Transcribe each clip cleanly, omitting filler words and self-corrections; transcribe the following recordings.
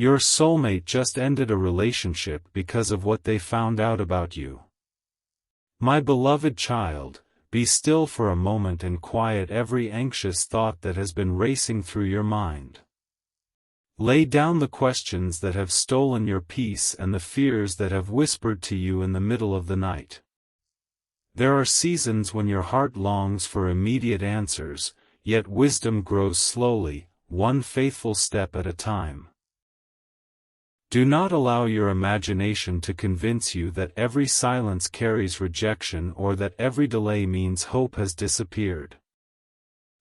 Your soulmate just ended a relationship because of what they found out about you. My beloved child, be still for a moment and quiet every anxious thought that has been racing through your mind. Lay down the questions that have stolen your peace and the fears that have whispered to you in the middle of the night. There are seasons when your heart longs for immediate answers, yet wisdom grows slowly, one faithful step at a time. Do not allow your imagination to convince you that every silence carries rejection or that every delay means hope has disappeared.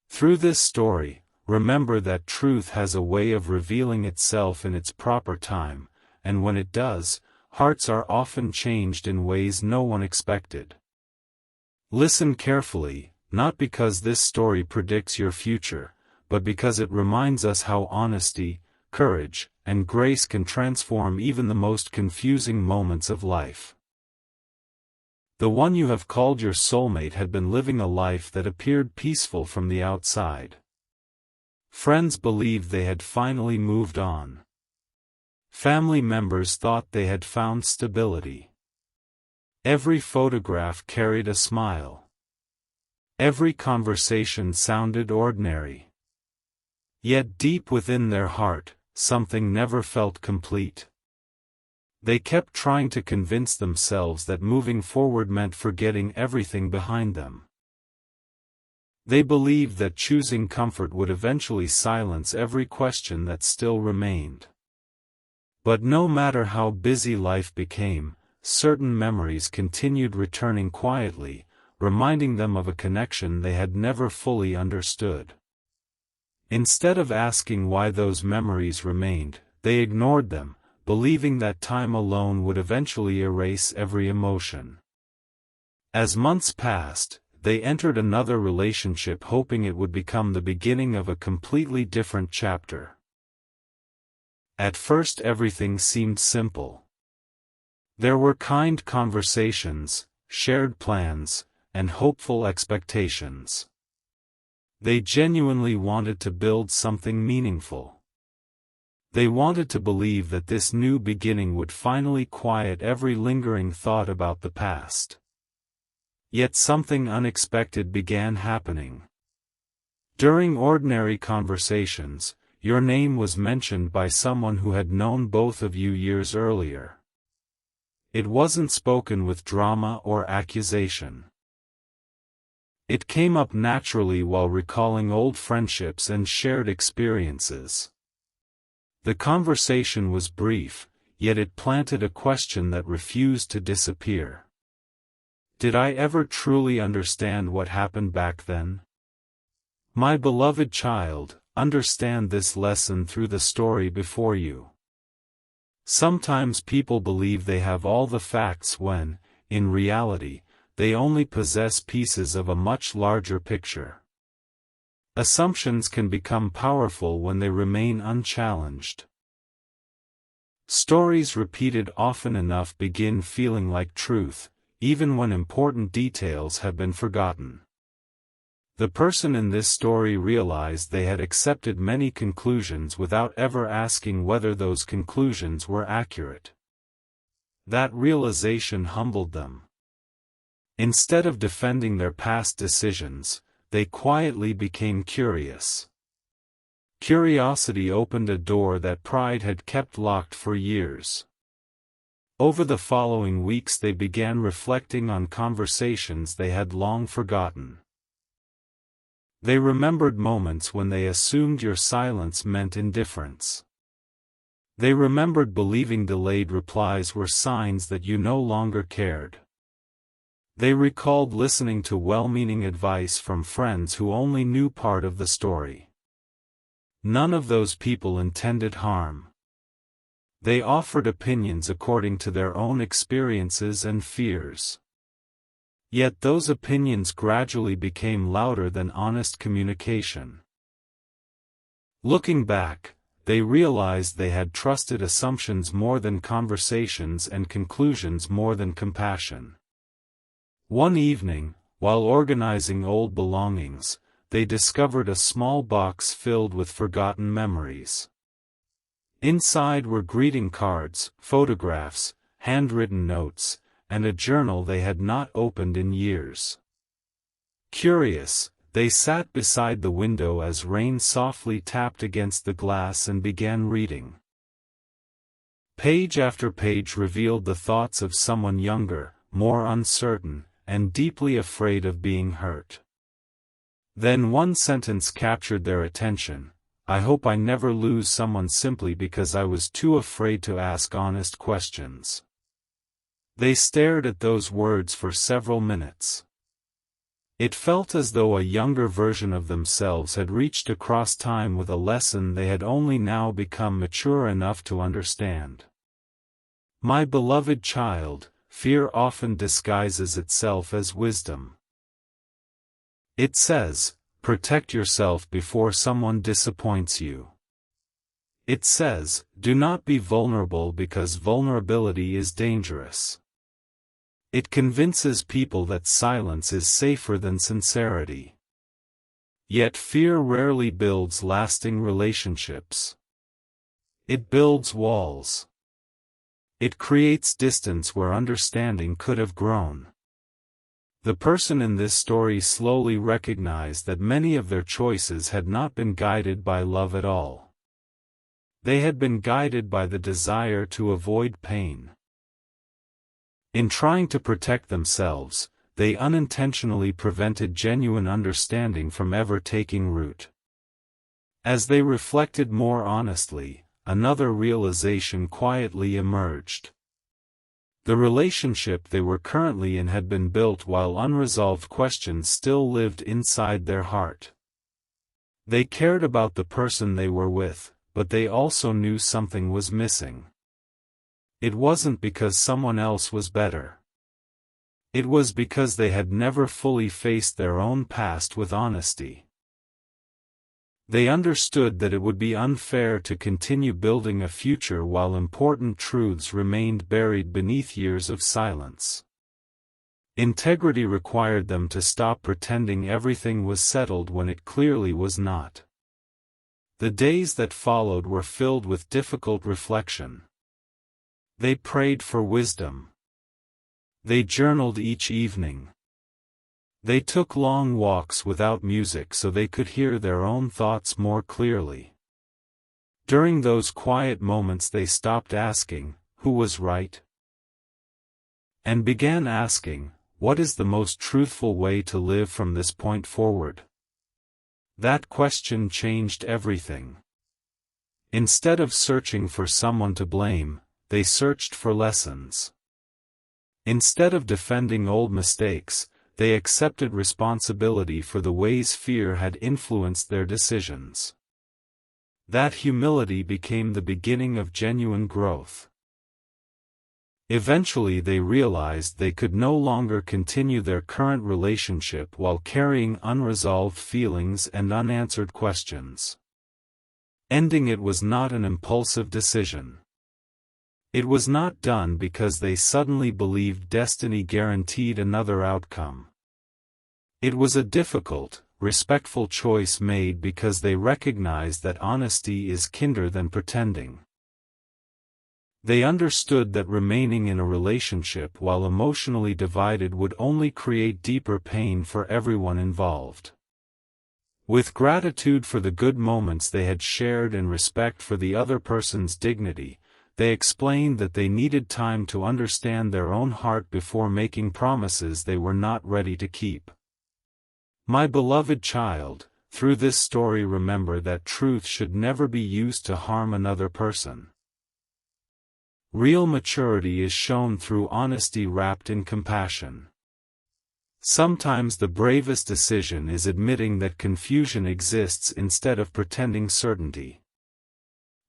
Through this story, remember that truth has a way of revealing itself in its proper time, and when it does, hearts are often changed in ways no one expected. Listen carefully, not because this story predicts your future, but because it reminds us how honesty, courage, and grace can transform even the most confusing moments of life. The one you have called your soulmate had been living a life that appeared peaceful from the outside. Friends believed they had finally moved on. Family members thought they had found stability. Every photograph carried a smile. Every conversation sounded ordinary. Yet deep within their heart, something never felt complete. They kept trying to convince themselves that moving forward meant forgetting everything behind them. They believed that choosing comfort would eventually silence every question that still remained. But no matter how busy life became, certain memories continued returning quietly, reminding them of a connection they had never fully understood. Instead of asking why those memories remained, they ignored them, believing that time alone would eventually erase every emotion. As months passed, they entered another relationship hoping it would become the beginning of a completely different chapter. At first everything seemed simple. There were kind conversations, shared plans, and hopeful expectations. They genuinely wanted to build something meaningful. They wanted to believe that this new beginning would finally quiet every lingering thought about the past. Yet something unexpected began happening. During ordinary conversations, your name was mentioned by someone who had known both of you years earlier. It wasn't spoken with drama or accusation. It came up naturally while recalling old friendships and shared experiences. The conversation was brief, yet it planted a question that refused to disappear. Did I ever truly understand what happened back then? My beloved child, understand this lesson through the story before you. Sometimes people believe they have all the facts when, in reality, they only possess pieces of a much larger picture. Assumptions can become powerful when they remain unchallenged. Stories repeated often enough begin feeling like truth, even when important details have been forgotten. The person in this story realized they had accepted many conclusions without ever asking whether those conclusions were accurate. That realization humbled them. Instead of defending their past decisions, they quietly became curious. Curiosity opened a door that pride had kept locked for years. Over the following weeks they began reflecting on conversations they had long forgotten. They remembered moments when they assumed your silence meant indifference. They remembered believing delayed replies were signs that you no longer cared. They recalled listening to well-meaning advice from friends who only knew part of the story. None of those people intended harm. They offered opinions according to their own experiences and fears. Yet those opinions gradually became louder than honest communication. Looking back, they realized they had trusted assumptions more than conversations and conclusions more than compassion. One evening, while organizing old belongings, they discovered a small box filled with forgotten memories. Inside were greeting cards, photographs, handwritten notes, and a journal they had not opened in years. Curious, they sat beside the window as rain softly tapped against the glass and began reading. Page after page revealed the thoughts of someone younger, more uncertain, and deeply afraid of being hurt. Then one sentence captured their attention: "I hope I never lose someone simply because I was too afraid to ask honest questions." They stared at those words for several minutes. It felt as though a younger version of themselves had reached across time with a lesson they had only now become mature enough to understand. My beloved child, fear often disguises itself as wisdom. It says, protect yourself before someone disappoints you. It says, do not be vulnerable because vulnerability is dangerous. It convinces people that silence is safer than sincerity. Yet fear rarely builds lasting relationships. It builds walls. It creates distance where understanding could have grown. The person in this story slowly recognized that many of their choices had not been guided by love at all. They had been guided by the desire to avoid pain. In trying to protect themselves, they unintentionally prevented genuine understanding from ever taking root. As they reflected more honestly, another realization quietly emerged. The relationship they were currently in had been built while unresolved questions still lived inside their heart. They cared about the person they were with, but they also knew something was missing. It wasn't because someone else was better. It was because they had never fully faced their own past with honesty. They understood that it would be unfair to continue building a future while important truths remained buried beneath years of silence. Integrity required them to stop pretending everything was settled when it clearly was not. The days that followed were filled with difficult reflection. They prayed for wisdom. They journaled each evening. They took long walks without music so they could hear their own thoughts more clearly. During those quiet moments they stopped asking, who was right? And began asking, what is the most truthful way to live from this point forward? That question changed everything. Instead of searching for someone to blame, they searched for lessons. Instead of defending old mistakes, they accepted responsibility for the ways fear had influenced their decisions. That humility became the beginning of genuine growth. Eventually they realized they could no longer continue their current relationship while carrying unresolved feelings and unanswered questions. Ending it was not an impulsive decision. It was not done because they suddenly believed destiny guaranteed another outcome. It was a difficult, respectful choice made because they recognized that honesty is kinder than pretending. They understood that remaining in a relationship while emotionally divided would only create deeper pain for everyone involved. With gratitude for the good moments they had shared and respect for the other person's dignity, they explained that they needed time to understand their own heart before making promises they were not ready to keep. My beloved child, through this story remember that truth should never be used to harm another person. Real maturity is shown through honesty wrapped in compassion. Sometimes the bravest decision is admitting that confusion exists instead of pretending certainty.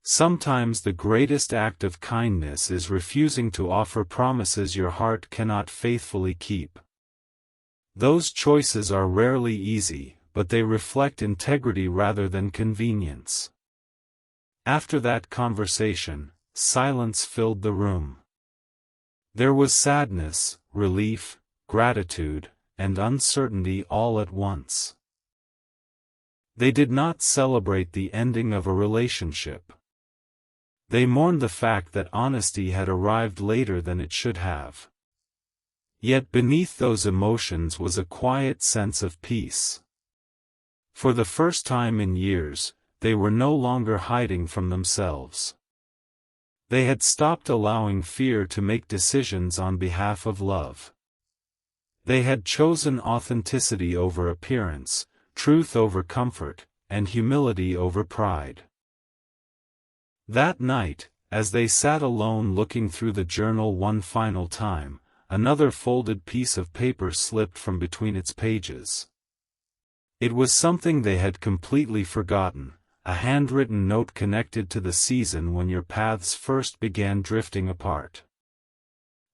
Sometimes the greatest act of kindness is refusing to offer promises your heart cannot faithfully keep. Those choices are rarely easy, but they reflect integrity rather than convenience. After that conversation, silence filled the room. There was sadness, relief, gratitude, and uncertainty all at once. They did not celebrate the ending of a relationship. They mourned the fact that honesty had arrived later than it should have. Yet beneath those emotions was a quiet sense of peace. For the first time in years, they were no longer hiding from themselves. They had stopped allowing fear to make decisions on behalf of love. They had chosen authenticity over appearance, truth over comfort, and humility over pride. That night, as they sat alone looking through the journal one final time, another folded piece of paper slipped from between its pages. It was something they had completely forgotten, a handwritten note connected to the season when your paths first began drifting apart.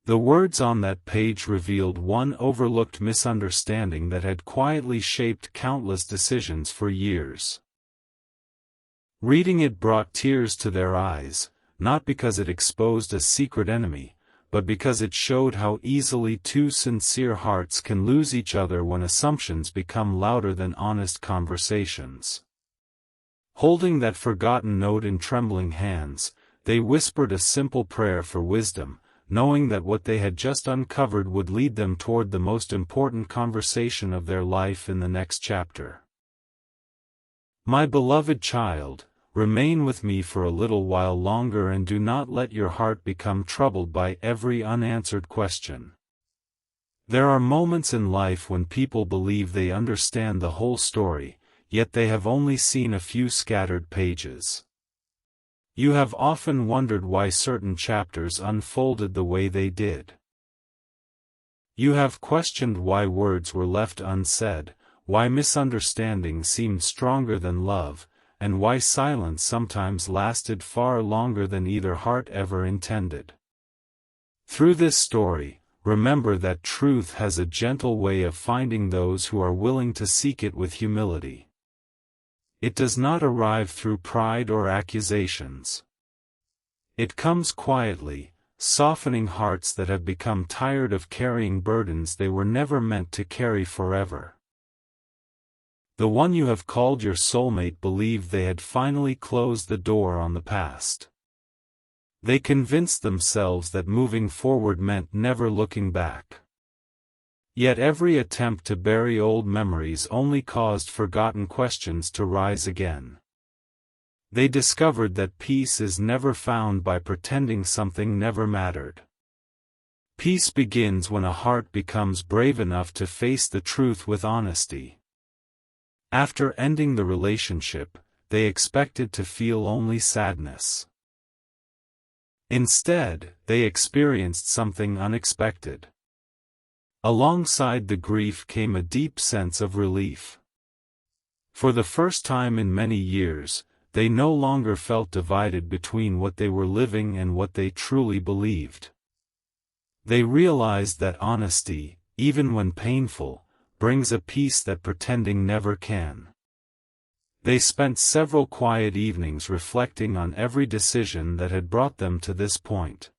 The words on that page revealed one overlooked misunderstanding that had quietly shaped countless decisions for years. Reading it brought tears to their eyes, not because it exposed a secret enemy, but because it showed how easily two sincere hearts can lose each other when assumptions become louder than honest conversations. Holding that forgotten note in trembling hands, they whispered a simple prayer for wisdom, knowing that what they had just uncovered would lead them toward the most important conversation of their life in the next chapter. My beloved child, remain with me for a little while longer and do not let your heart become troubled by every unanswered question. There are moments in life when people believe they understand the whole story, yet they have only seen a few scattered pages. You have often wondered why certain chapters unfolded the way they did. You have questioned why words were left unsaid, why misunderstanding seemed stronger than love, and why silence sometimes lasted far longer than either heart ever intended. Through this story, remember that truth has a gentle way of finding those who are willing to seek it with humility. It does not arrive through pride or accusations. It comes quietly, softening hearts that have become tired of carrying burdens they were never meant to carry forever. The one you have called your soulmate believed they had finally closed the door on the past. They convinced themselves that moving forward meant never looking back. Yet every attempt to bury old memories only caused forgotten questions to rise again. They discovered that peace is never found by pretending something never mattered. Peace begins when a heart becomes brave enough to face the truth with honesty. After ending the relationship, they expected to feel only sadness. Instead, they experienced something unexpected. Alongside the grief came a deep sense of relief. For the first time in many years, they no longer felt divided between what they were living and what they truly believed. They realized that honesty, even when painful, brings a peace that pretending never can. They spent several quiet evenings reflecting on every decision that had brought them to this point.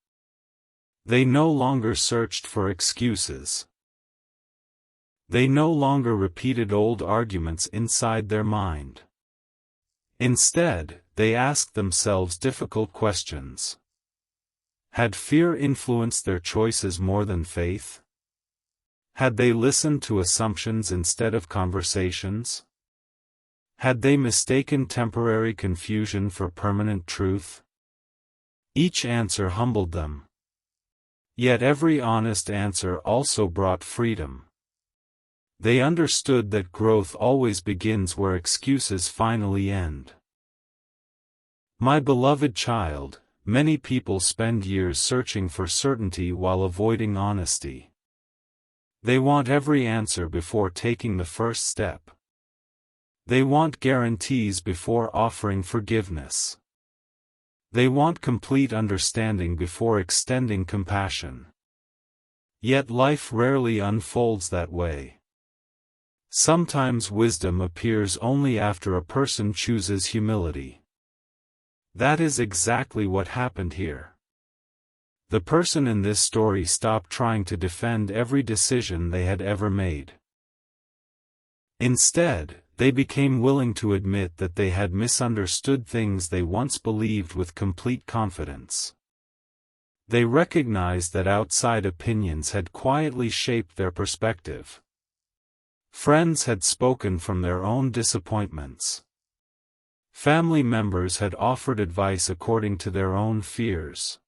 They no longer searched for excuses. They no longer repeated old arguments inside their mind. Instead, they asked themselves difficult questions. Had fear influenced their choices more than faith? Had they listened to assumptions instead of conversations? Had they mistaken temporary confusion for permanent truth? Each answer humbled them. Yet every honest answer also brought freedom. They understood that growth always begins where excuses finally end. My beloved child, many people spend years searching for certainty while avoiding honesty. They want every answer before taking the first step. They want guarantees before offering forgiveness. They want complete understanding before extending compassion. Yet life rarely unfolds that way. Sometimes wisdom appears only after a person chooses humility. That is exactly what happened here. The person in this story stopped trying to defend every decision they had ever made. Instead, they became willing to admit that they had misunderstood things they once believed with complete confidence. They recognized that outside opinions had quietly shaped their perspective. Friends had spoken from their own disappointments. Family members had offered advice according to their own fears.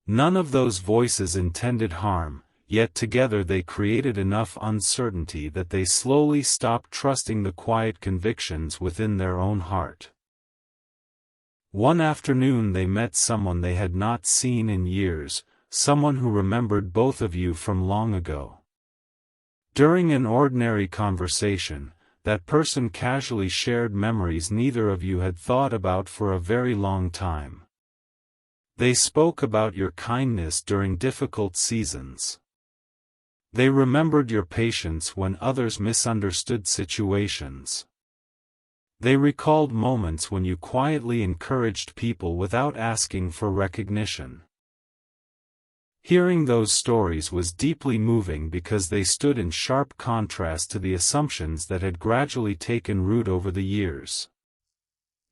None of those voices intended harm, yet together they created enough uncertainty that they slowly stopped trusting the quiet convictions within their own heart. One afternoon they met someone they had not seen in years, someone who remembered both of you from long ago. During an ordinary conversation, that person casually shared memories neither of you had thought about for a very long time. They spoke about your kindness during difficult seasons. They remembered your patience when others misunderstood situations. They recalled moments when you quietly encouraged people without asking for recognition. Hearing those stories was deeply moving because they stood in sharp contrast to the assumptions that had gradually taken root over the years.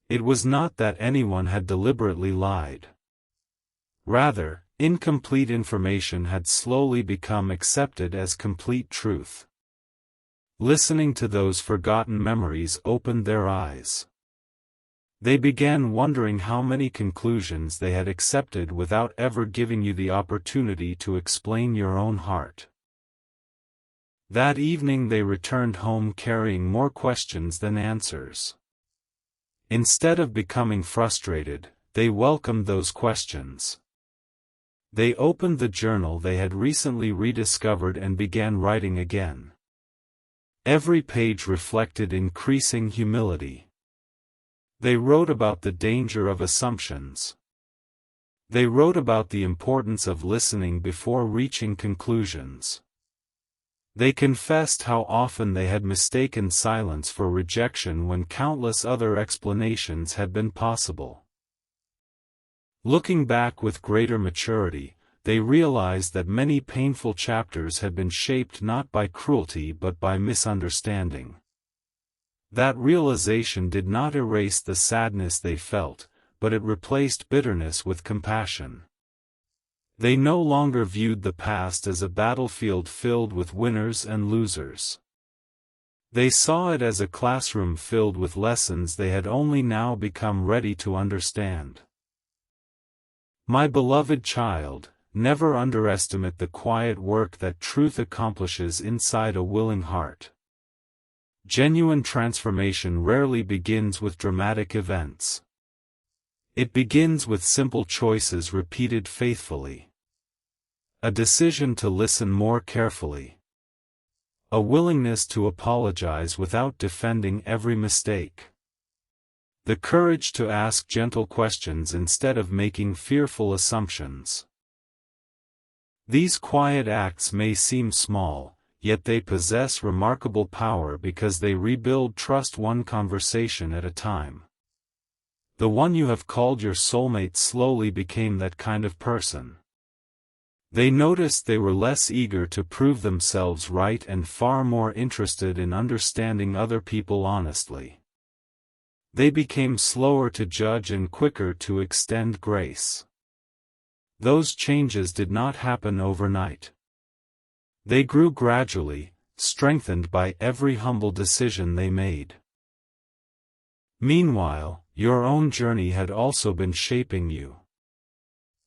It was not that anyone had deliberately lied. Rather, incomplete information had slowly become accepted as complete truth. Listening to those forgotten memories opened their eyes. They began wondering how many conclusions they had accepted without ever giving you the opportunity to explain your own heart. That evening they returned home carrying more questions than answers. Instead of becoming frustrated, they welcomed those questions. They opened the journal they had recently rediscovered and began writing again. Every page reflected increasing humility. They wrote about the danger of assumptions. They wrote about the importance of listening before reaching conclusions. They confessed how often they had mistaken silence for rejection when countless other explanations had been possible. Looking back with greater maturity, they realized that many painful chapters had been shaped not by cruelty but by misunderstanding. That realization did not erase the sadness they felt, but it replaced bitterness with compassion. They no longer viewed the past as a battlefield filled with winners and losers. They saw it as a classroom filled with lessons they had only now become ready to understand. My beloved child, never underestimate the quiet work that truth accomplishes inside a willing heart. Genuine transformation rarely begins with dramatic events. It begins with simple choices repeated faithfully. A decision to listen more carefully. A willingness to apologize without defending every mistake. The courage to ask gentle questions instead of making fearful assumptions. These quiet acts may seem small, yet they possess remarkable power because they rebuild trust one conversation at a time. The one you have called your soulmate slowly became that kind of person. They noticed they were less eager to prove themselves right and far more interested in understanding other people honestly. They became slower to judge and quicker to extend grace. Those changes did not happen overnight. They grew gradually, strengthened by every humble decision they made. Meanwhile, your own journey had also been shaping you.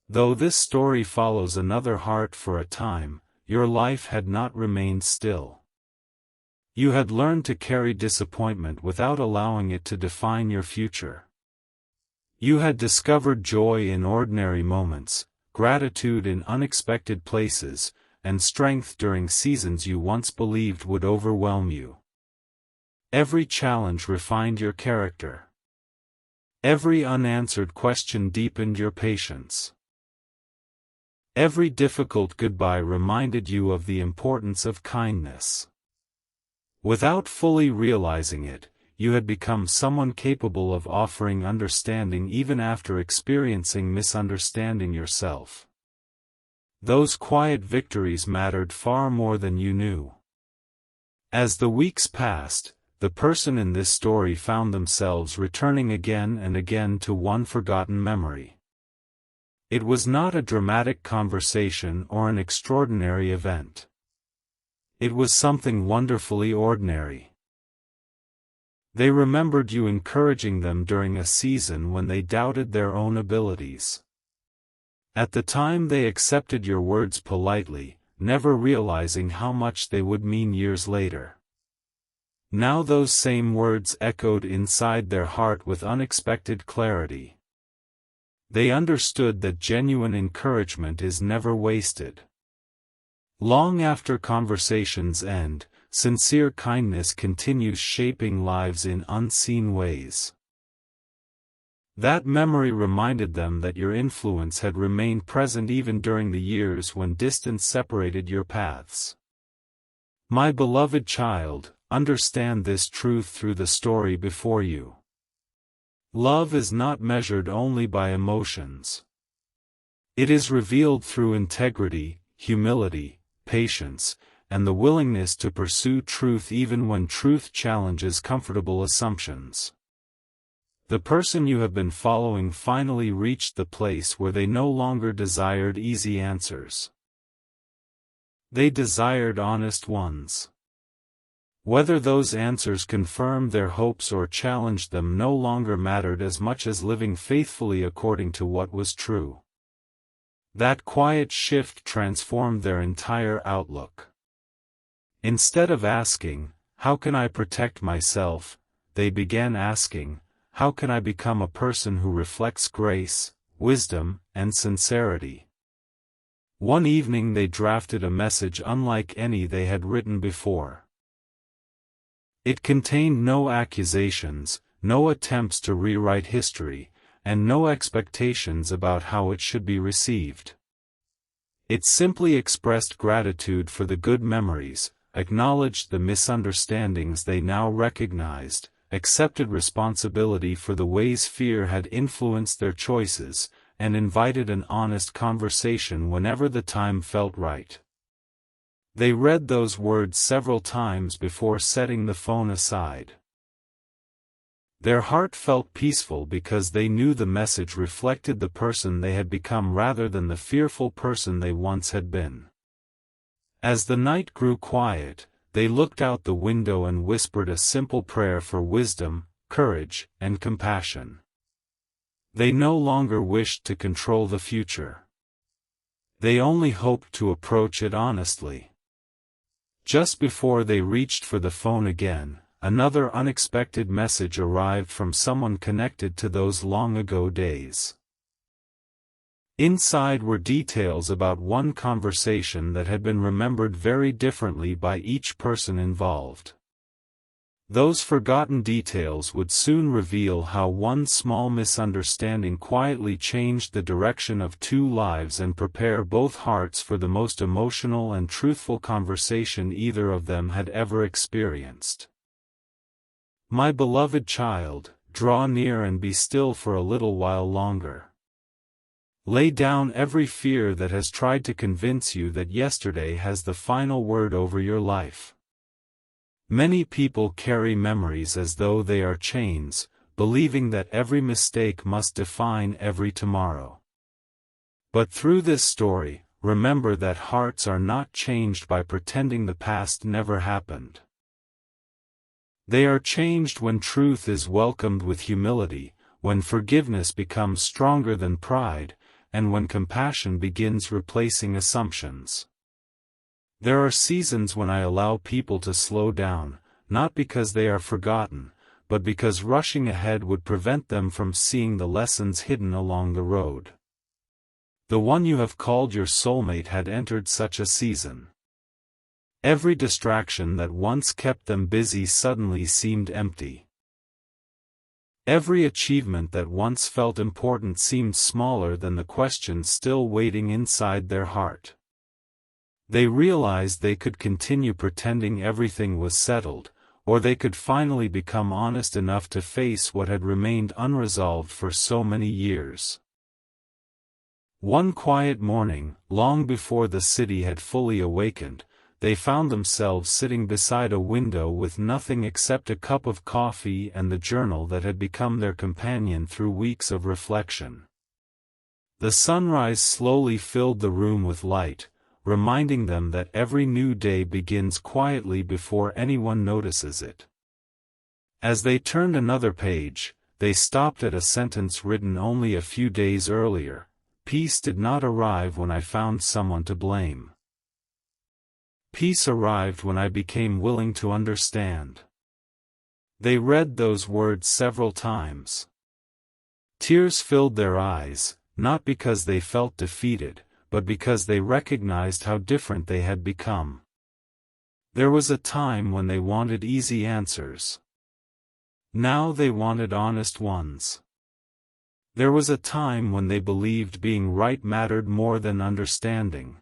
Though this story follows another heart for a time, your life had not remained still. You had learned to carry disappointment without allowing it to define your future. You had discovered joy in ordinary moments, gratitude in unexpected places, and strength during seasons you once believed would overwhelm you. Every challenge refined your character. Every unanswered question deepened your patience. Every difficult goodbye reminded you of the importance of kindness. Without fully realizing it, you had become someone capable of offering understanding even after experiencing misunderstanding yourself. Those quiet victories mattered far more than you knew. As the weeks passed, the person in this story found themselves returning again and again to one forgotten memory. It was not a dramatic conversation or an extraordinary event. It was something wonderfully ordinary. They remembered you encouraging them during a season when they doubted their own abilities. At the time they accepted your words politely, never realizing how much they would mean years later. Now those same words echoed inside their heart with unexpected clarity. They understood that genuine encouragement is never wasted. Long after conversations end, sincere kindness continues shaping lives in unseen ways. That memory reminded them that your influence had remained present even during the years when distance separated your paths. My beloved child, understand this truth through the story before you. Love is not measured only by emotions. It is revealed through integrity, humility, patience, and the willingness to pursue truth even when truth challenges comfortable assumptions. The person you have been following finally reached the place where they no longer desired easy answers. They desired honest ones. Whether those answers confirmed their hopes or challenged them no longer mattered as much as living faithfully according to what was true. That quiet shift transformed their entire outlook. Instead of asking, "How can I protect myself?" they began asking, "How can I become a person who reflects grace, wisdom, and sincerity?" One evening they drafted a message unlike any they had written before. It contained no accusations, no attempts to rewrite history, and no expectations about how it should be received. It simply expressed gratitude for the good memories, acknowledged the misunderstandings they now recognized, accepted responsibility for the ways fear had influenced their choices, and invited an honest conversation whenever the time felt right. They read those words several times before setting the phone aside. Their heart felt peaceful because they knew the message reflected the person they had become rather than the fearful person they once had been. As the night grew quiet, they looked out the window and whispered a simple prayer for wisdom, courage, and compassion. They no longer wished to control the future. They only hoped to approach it honestly. Just before they reached for the phone again, another unexpected message arrived from someone connected to those long-ago days. Inside were details about one conversation that had been remembered very differently by each person involved. Those forgotten details would soon reveal how one small misunderstanding quietly changed the direction of two lives and prepare both hearts for the most emotional and truthful conversation either of them had ever experienced. My beloved child, draw near and be still for a little while longer. Lay down every fear that has tried to convince you that yesterday has the final word over your life. Many people carry memories as though they are chains, believing that every mistake must define every tomorrow. But through this story, remember that hearts are not changed by pretending the past never happened. They are changed when truth is welcomed with humility, when forgiveness becomes stronger than pride, and when compassion begins replacing assumptions. There are seasons when I allow people to slow down, not because they are forgotten, but because rushing ahead would prevent them from seeing the lessons hidden along the road. The one you have called your soulmate had entered such a season. Every distraction that once kept them busy suddenly seemed empty. Every achievement that once felt important seemed smaller than the question still waiting inside their heart. They realized they could continue pretending everything was settled, or they could finally become honest enough to face what had remained unresolved for so many years. One quiet morning, long before the city had fully awakened, they found themselves sitting beside a window with nothing except a cup of coffee and the journal that had become their companion through weeks of reflection. The sunrise slowly filled the room with light, reminding them that every new day begins quietly before anyone notices it. As they turned another page, they stopped at a sentence written only a few days earlier: "Peace did not arrive when I found someone to blame. Peace arrived when I became willing to understand." They read those words several times. Tears filled their eyes, not because they felt defeated, but because they recognized how different they had become. There was a time when they wanted easy answers. Now they wanted honest ones. There was a time when they believed being right mattered more than understanding.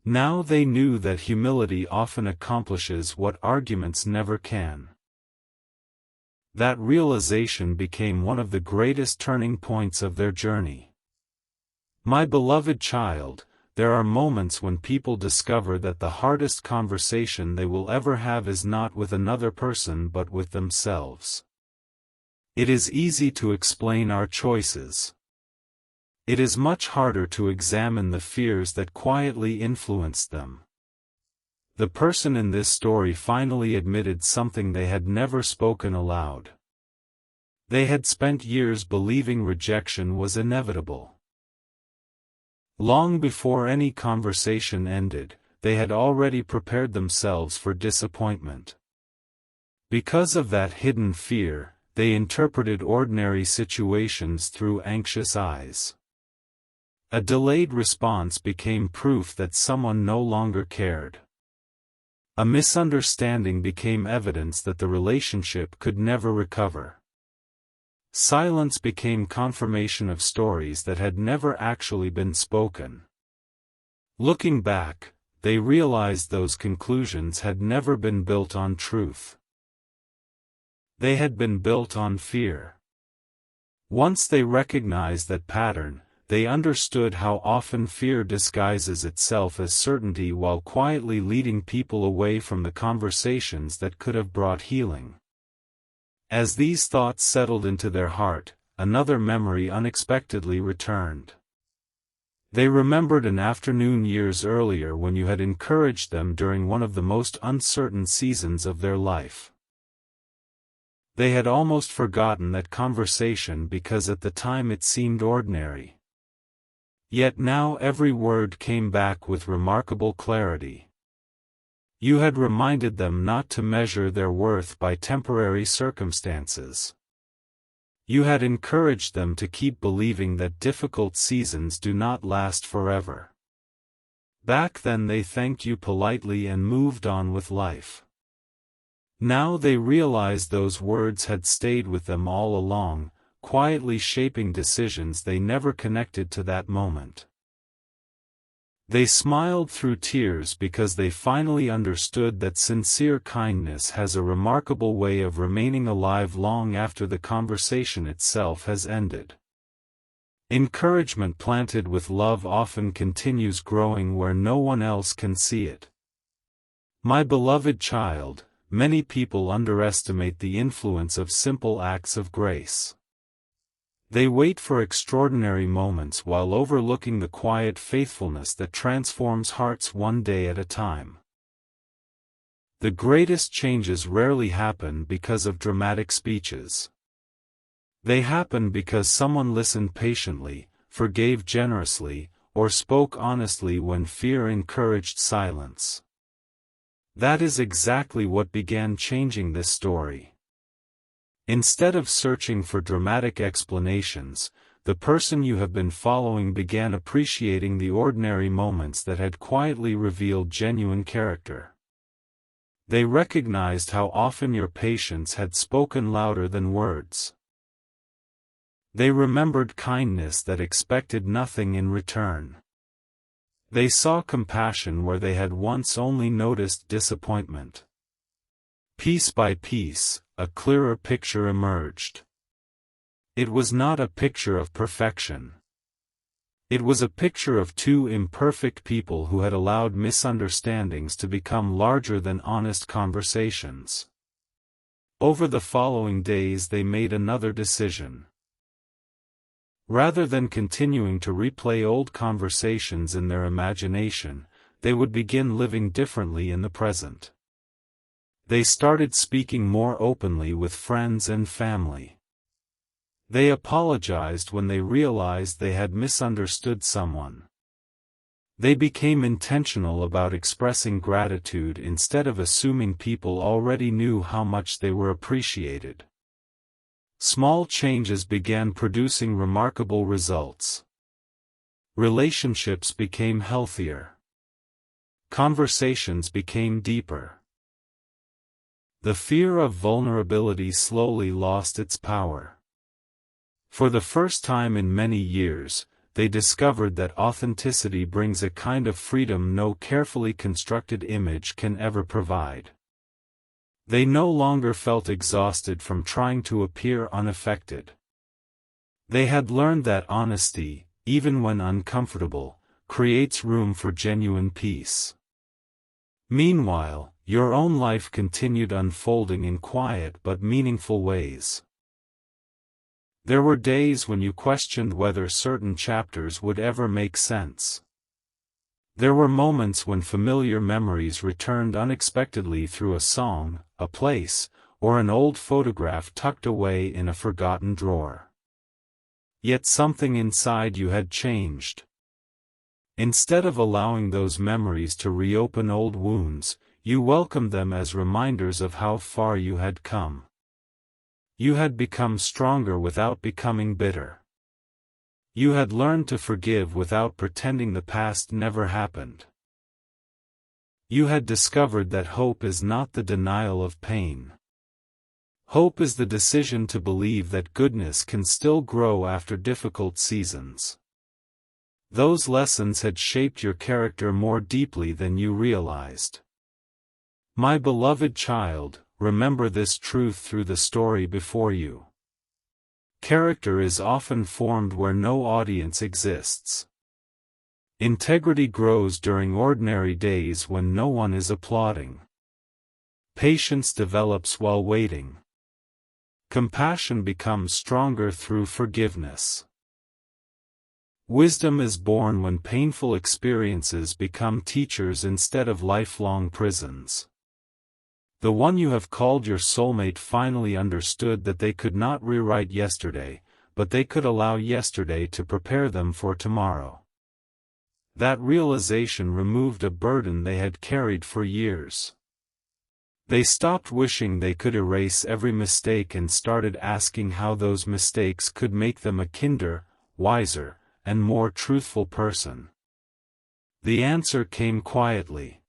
Now they knew that humility often accomplishes what arguments never can. That realization became one of the greatest turning points of their journey. My beloved child, there are moments when people discover that the hardest conversation they will ever have is not with another person but with themselves. It is easy to explain our choices. It is much harder to examine the fears that quietly influenced them. The person in this story finally admitted something they had never spoken aloud. They had spent years believing rejection was inevitable. Long before any conversation ended, they had already prepared themselves for disappointment. Because of that hidden fear, they interpreted ordinary situations through anxious eyes. A delayed response became proof that someone no longer cared. A misunderstanding became evidence that the relationship could never recover. Silence became confirmation of stories that had never actually been spoken. Looking back, they realized those conclusions had never been built on truth. They had been built on fear. Once they recognized that pattern, they understood how often fear disguises itself as certainty while quietly leading people away from the conversations that could have brought healing. As these thoughts settled into their heart, another memory unexpectedly returned. They remembered an afternoon years earlier when you had encouraged them during one of the most uncertain seasons of their life. They had almost forgotten that conversation because at the time it seemed ordinary. Yet now every word came back with remarkable clarity. You had reminded them not to measure their worth by temporary circumstances. You had encouraged them to keep believing that difficult seasons do not last forever. Back then they thanked you politely and moved on with life. Now they realized those words had stayed with them all along, quietly shaping decisions they never connected to that moment. They smiled through tears because they finally understood that sincere kindness has a remarkable way of remaining alive long after the conversation itself has ended. Encouragement planted with love often continues growing where no one else can see it. My beloved child, many people underestimate the influence of simple acts of grace. They wait for extraordinary moments while overlooking the quiet faithfulness that transforms hearts one day at a time. The greatest changes rarely happen because of dramatic speeches. They happen because someone listened patiently, forgave generously, or spoke honestly when fear encouraged silence. That is exactly what began changing this story. Instead of searching for dramatic explanations, the person you have been following began appreciating the ordinary moments that had quietly revealed genuine character. They recognized how often your patience had spoken louder than words. They remembered kindness that expected nothing in return. They saw compassion where they had once only noticed disappointment. Piece by piece, a clearer picture emerged. It was not a picture of perfection. It was a picture of two imperfect people who had allowed misunderstandings to become larger than honest conversations. Over the following days they made another decision. Rather than continuing to replay old conversations in their imagination, they would begin living differently in the present. They started speaking more openly with friends and family. They apologized when they realized they had misunderstood someone. They became intentional about expressing gratitude instead of assuming people already knew how much they were appreciated. Small changes began producing remarkable results. Relationships became healthier. Conversations became deeper. The fear of vulnerability slowly lost its power. For the first time in many years, they discovered that authenticity brings a kind of freedom no carefully constructed image can ever provide. They no longer felt exhausted from trying to appear unaffected. They had learned that honesty, even when uncomfortable, creates room for genuine peace. Meanwhile, your own life continued unfolding in quiet but meaningful ways. There were days when you questioned whether certain chapters would ever make sense. There were moments when familiar memories returned unexpectedly through a song, a place, or an old photograph tucked away in a forgotten drawer. Yet something inside you had changed. Instead of allowing those memories to reopen old wounds, you welcomed them as reminders of how far you had come. You had become stronger without becoming bitter. You had learned to forgive without pretending the past never happened. You had discovered that hope is not the denial of pain. Hope is the decision to believe that goodness can still grow after difficult seasons. Those lessons had shaped your character more deeply than you realized. My beloved child, remember this truth through the story before you. Character is often formed where no audience exists. Integrity grows during ordinary days when no one is applauding. Patience develops while waiting. Compassion becomes stronger through forgiveness. Wisdom is born when painful experiences become teachers instead of lifelong prisons. The one you have called your soulmate finally understood that they could not rewrite yesterday, but they could allow yesterday to prepare them for tomorrow. That realization removed a burden they had carried for years. They stopped wishing they could erase every mistake and started asking how those mistakes could make them a kinder, wiser, and more truthful person. The answer came quietly.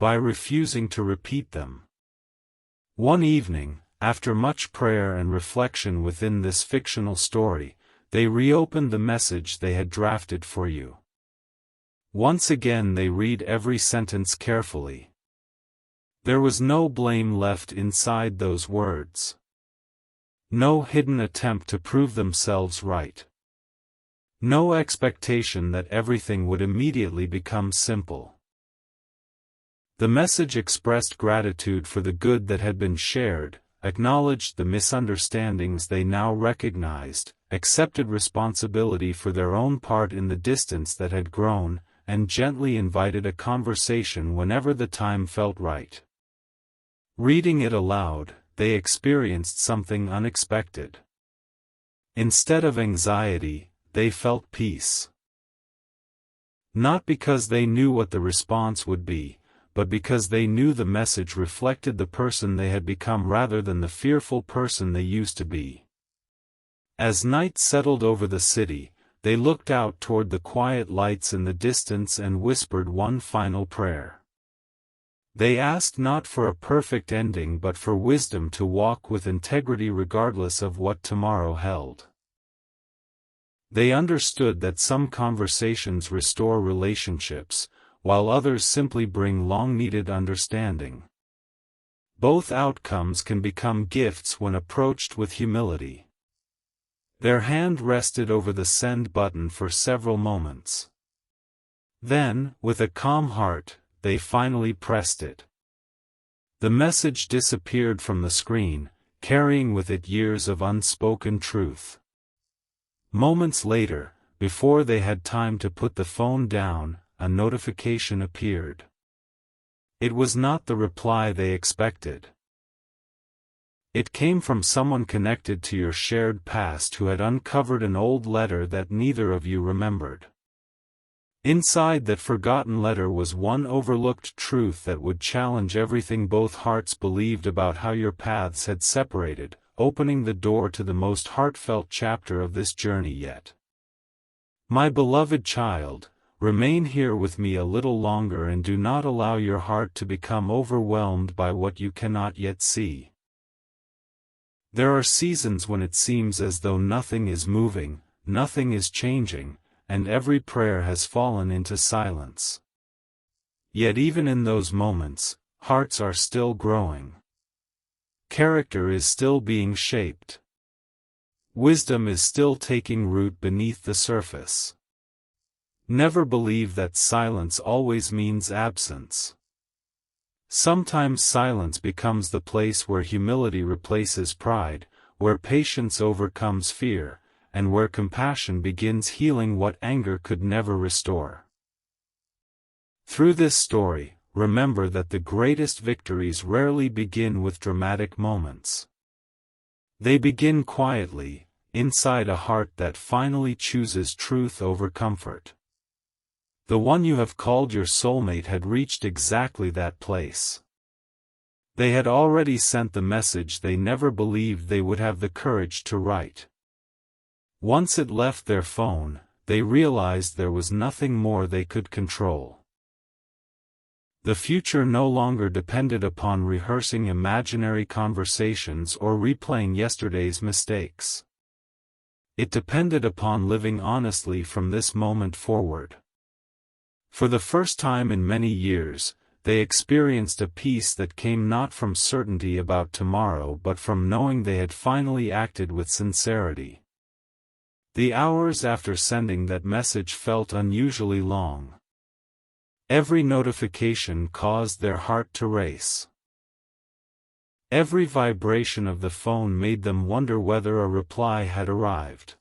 By refusing to repeat them. One evening, after much prayer and reflection within this fictional story, they reopened the message they had drafted for you. Once again they read every sentence carefully. There was no blame left inside those words. No hidden attempt to prove themselves right. No expectation that everything would immediately become simple. The message expressed gratitude for the good that had been shared, acknowledged the misunderstandings they now recognized, accepted responsibility for their own part in the distance that had grown, and gently invited a conversation whenever the time felt right. Reading it aloud, they experienced something unexpected. Instead of anxiety, they felt peace. Not because they knew what the response would be, but because they knew the message reflected the person they had become rather than the fearful person they used to be. As night settled over the city, they looked out toward the quiet lights in the distance and whispered one final prayer. They asked not for a perfect ending but for wisdom to walk with integrity regardless of what tomorrow held. They understood that some conversations restore relationships, while others simply bring long-needed understanding. Both outcomes can become gifts when approached with humility. Their hand rested over the send button for several moments. Then, with a calm heart, they finally pressed it. The message disappeared from the screen, carrying with it years of unspoken truth. Moments later, before they had time to put the phone down, a notification appeared. It was not the reply they expected. It came from someone connected to your shared past who had uncovered an old letter that neither of you remembered. Inside that forgotten letter was one overlooked truth that would challenge everything both hearts believed about how your paths had separated, opening the door to the most heartfelt chapter of this journey yet. My beloved child, remain here with me a little longer and do not allow your heart to become overwhelmed by what you cannot yet see. There are seasons when it seems as though nothing is moving, nothing is changing, and every prayer has fallen into silence. Yet even in those moments, hearts are still growing. Character is still being shaped. Wisdom is still taking root beneath the surface. Never believe that silence always means absence. Sometimes silence becomes the place where humility replaces pride, where patience overcomes fear, and where compassion begins healing what anger could never restore. Through this story, remember that the greatest victories rarely begin with dramatic moments. They begin quietly, inside a heart that finally chooses truth over comfort. The one you have called your soulmate had reached exactly that place. They had already sent the message they never believed they would have the courage to write. Once it left their phone, they realized there was nothing more they could control. The future no longer depended upon rehearsing imaginary conversations or replaying yesterday's mistakes. It depended upon living honestly from this moment forward. For the first time in many years, they experienced a peace that came not from certainty about tomorrow but from knowing they had finally acted with sincerity. The hours after sending that message felt unusually long. Every notification caused their heart to race. Every vibration of the phone made them wonder whether a reply had arrived.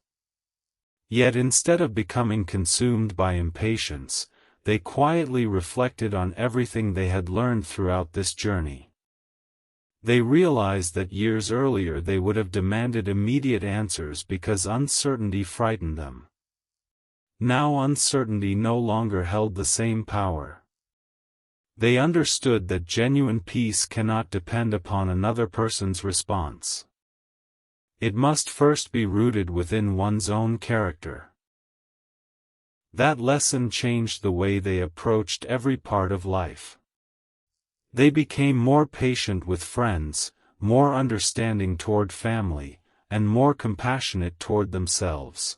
Yet instead of becoming consumed by impatience, they quietly reflected on everything they had learned throughout this journey. They realized that years earlier they would have demanded immediate answers because uncertainty frightened them. Now uncertainty no longer held the same power. They understood that genuine peace cannot depend upon another person's response. It must first be rooted within one's own character. That lesson changed the way they approached every part of life. They became more patient with friends, more understanding toward family, and more compassionate toward themselves.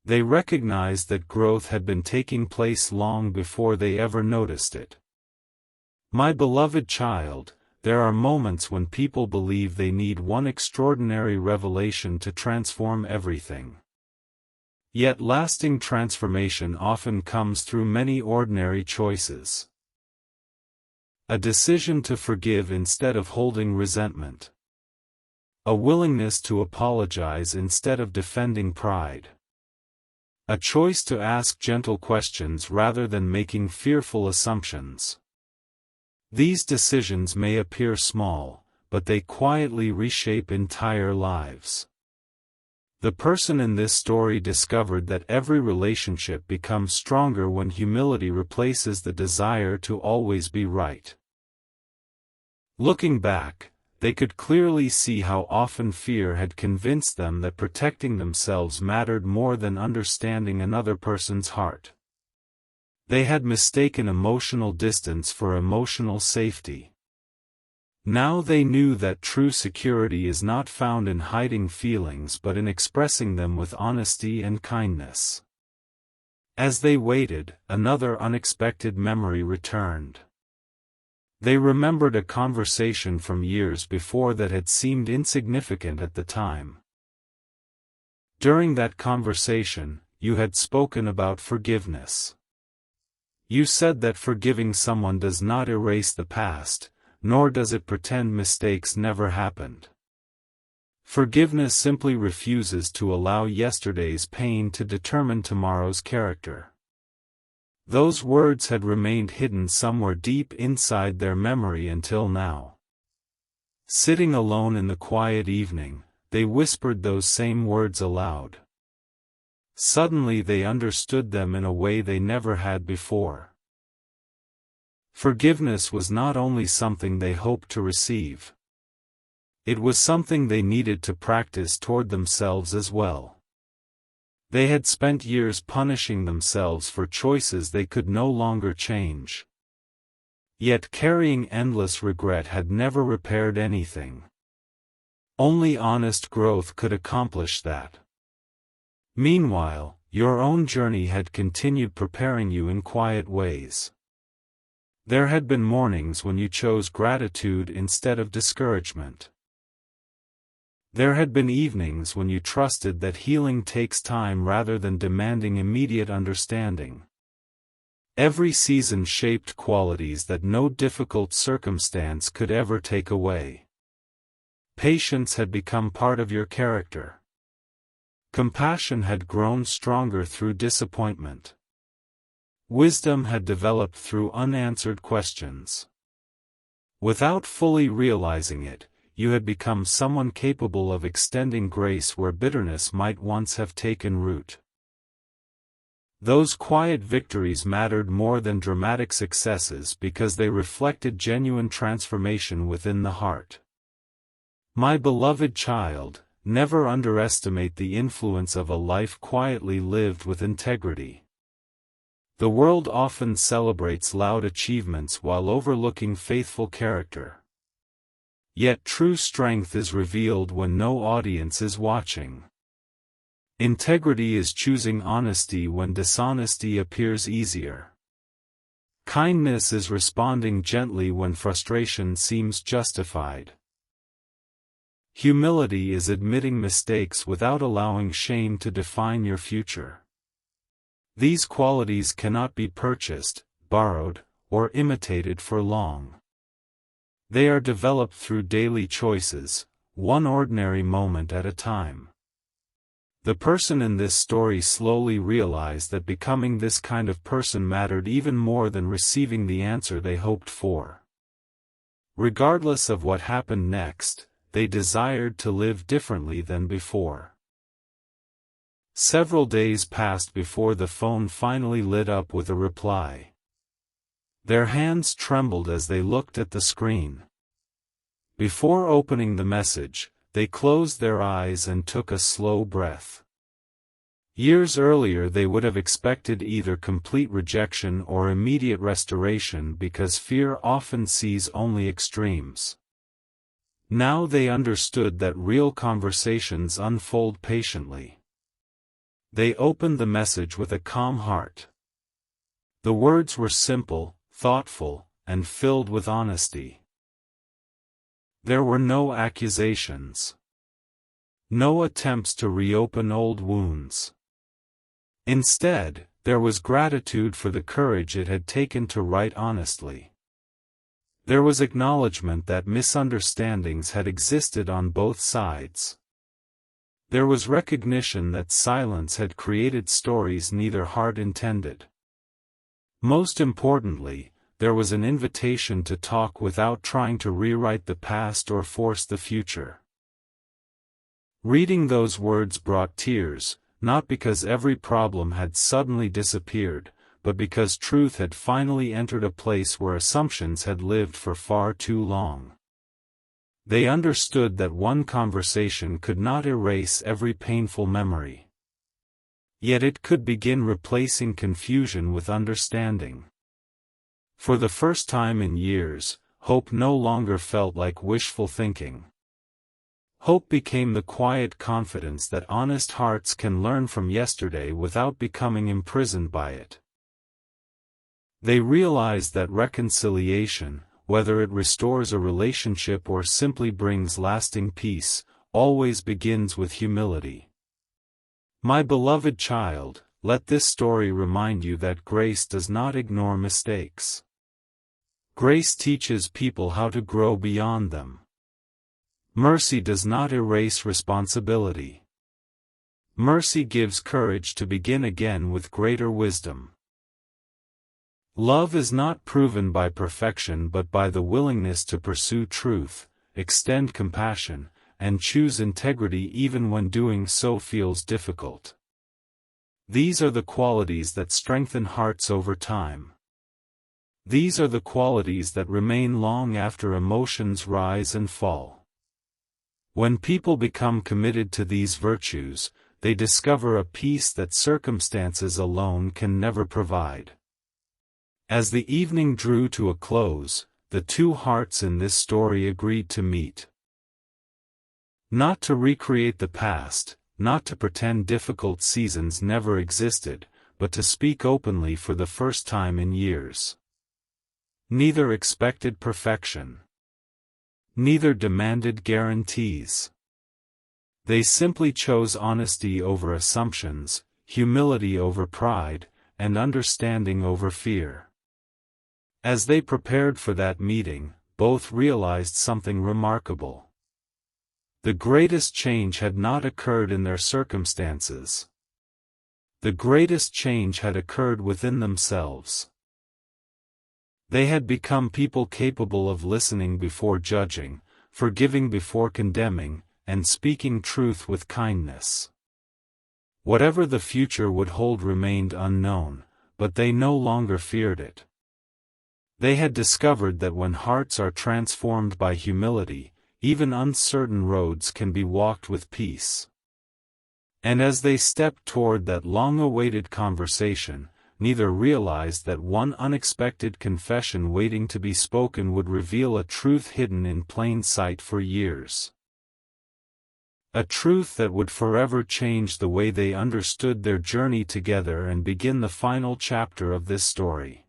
They recognized that growth had been taking place long before they ever noticed it. My beloved child, there are moments when people believe they need one extraordinary revelation to transform everything. Yet lasting transformation often comes through many ordinary choices. A decision to forgive instead of holding resentment. A willingness to apologize instead of defending pride. A choice to ask gentle questions rather than making fearful assumptions. These decisions may appear small, but they quietly reshape entire lives. The person in this story discovered that every relationship becomes stronger when humility replaces the desire to always be right. Looking back, they could clearly see how often fear had convinced them that protecting themselves mattered more than understanding another person's heart. They had mistaken emotional distance for emotional safety. Now they knew that true security is not found in hiding feelings but in expressing them with honesty and kindness. As they waited, another unexpected memory returned. They remembered a conversation from years before that had seemed insignificant at the time. During that conversation, you had spoken about forgiveness. You said that forgiving someone does not erase the past, nor does it pretend mistakes never happened. Forgiveness simply refuses to allow yesterday's pain to determine tomorrow's character. Those words had remained hidden somewhere deep inside their memory until now. Sitting alone in the quiet evening, they whispered those same words aloud. Suddenly they understood them in a way they never had before. Forgiveness was not only something they hoped to receive. It was something they needed to practice toward themselves as well. They had spent years punishing themselves for choices they could no longer change. Yet carrying endless regret had never repaired anything. Only honest growth could accomplish that. Meanwhile, your own journey had continued preparing you in quiet ways. There had been mornings when you chose gratitude instead of discouragement. There had been evenings when you trusted that healing takes time rather than demanding immediate understanding. Every season shaped qualities that no difficult circumstance could ever take away. Patience had become part of your character. Compassion had grown stronger through disappointment. Wisdom had developed through unanswered questions. Without fully realizing it, you had become someone capable of extending grace where bitterness might once have taken root. Those quiet victories mattered more than dramatic successes because they reflected genuine transformation within the heart. My beloved child, never underestimate the influence of a life quietly lived with integrity. The world often celebrates loud achievements while overlooking faithful character. Yet true strength is revealed when no audience is watching. Integrity is choosing honesty when dishonesty appears easier. Kindness is responding gently when frustration seems justified. Humility is admitting mistakes without allowing shame to define your future. These qualities cannot be purchased, borrowed, or imitated for long. They are developed through daily choices, one ordinary moment at a time. The person in this story slowly realized that becoming this kind of person mattered even more than receiving the answer they hoped for. Regardless of what happened next, they desired to live differently than before. Several days passed before the phone finally lit up with a reply. Their hands trembled as they looked at the screen. Before opening the message, they closed their eyes and took a slow breath. Years earlier they would have expected either complete rejection or immediate restoration because fear often sees only extremes. Now they understood that real conversations unfold patiently. They opened the message with a calm heart. The words were simple, thoughtful, and filled with honesty. There were no accusations. No attempts to reopen old wounds. Instead, there was gratitude for the courage it had taken to write honestly. There was acknowledgement that misunderstandings had existed on both sides. There was recognition that silence had created stories neither heart intended. Most importantly, there was an invitation to talk without trying to rewrite the past or force the future. Reading those words brought tears, not because every problem had suddenly disappeared, but because truth had finally entered a place where assumptions had lived for far too long. They understood that one conversation could not erase every painful memory. Yet it could begin replacing confusion with understanding. For the first time in years, hope no longer felt like wishful thinking. Hope became the quiet confidence that honest hearts can learn from yesterday without becoming imprisoned by it. They realized that reconciliation, whether it restores a relationship or simply brings lasting peace, always begins with humility. My beloved child, let this story remind you that grace does not ignore mistakes. Grace teaches people how to grow beyond them. Mercy does not erase responsibility. Mercy gives courage to begin again with greater wisdom. Love is not proven by perfection but by the willingness to pursue truth, extend compassion, and choose integrity even when doing so feels difficult. These are the qualities that strengthen hearts over time. These are the qualities that remain long after emotions rise and fall. When people become committed to these virtues, they discover a peace that circumstances alone can never provide. As the evening drew to a close, the two hearts in this story agreed to meet. Not to recreate the past, not to pretend difficult seasons never existed, but to speak openly for the first time in years. Neither expected perfection. Neither demanded guarantees. They simply chose honesty over assumptions, humility over pride, and understanding over fear. As they prepared for that meeting, both realized something remarkable. The greatest change had not occurred in their circumstances. The greatest change had occurred within themselves. They had become people capable of listening before judging, forgiving before condemning, and speaking truth with kindness. Whatever the future would hold remained unknown, but they no longer feared it. They had discovered that when hearts are transformed by humility, even uncertain roads can be walked with peace. And as they stepped toward that long-awaited conversation, neither realized that one unexpected confession waiting to be spoken would reveal a truth hidden in plain sight for years. A truth that would forever change the way they understood their journey together and begin the final chapter of this story.